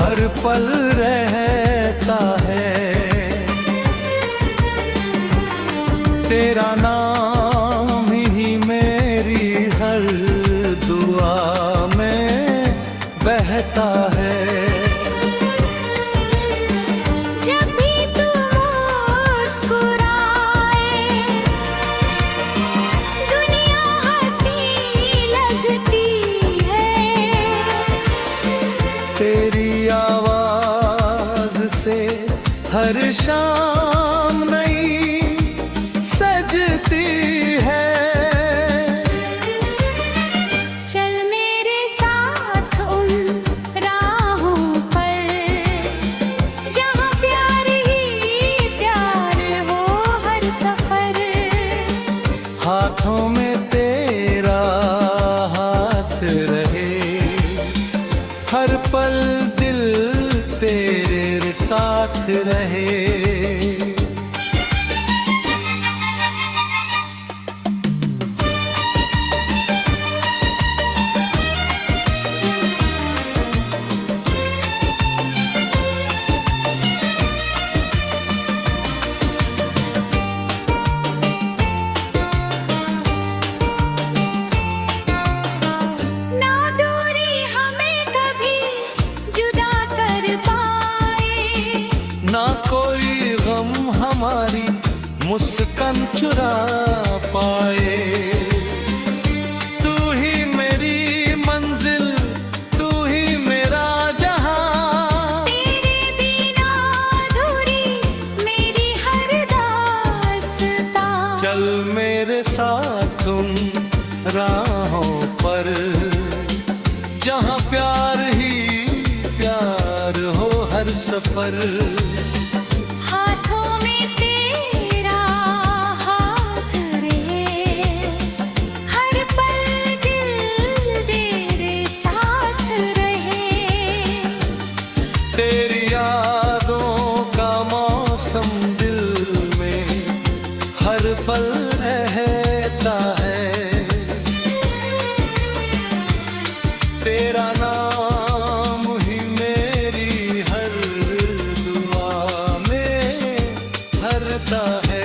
हर पल रहता है। तेरा नाम ही मेरी हर दुआ में बहता है। जब भी तू मुस्कुराए दुनिया हंसी लगती है। तेरी आवाज से हर शाम नई सजती है। चल मेरे साथ उन राहों पर जहाँ प्यार ही प्यार हो हर सफर। हाथों में तेरा हाथ रहे, हर पल दिल तेरे साथ रहे। ना दूरी हमें कभी जुदा कर पाए, ना कोई गम हमारी मुस्कान चुरा पाए। तू ही मेरी मंजिल, तू ही मेरा जहां। तेरे बिना अधूरी मेरी हर दास्तां। चल मेरे साथ उन राहों पर जहाँ प्यार ही प्यार हो हर सफर। हाथों में तेरा हाथ रहे, हर पल दिल तेरे साथ रहे। तेरी यादों का मौसम दिल में हर पल रहता है। तेरा नाम ही मेरी हर दुआ में भरता है।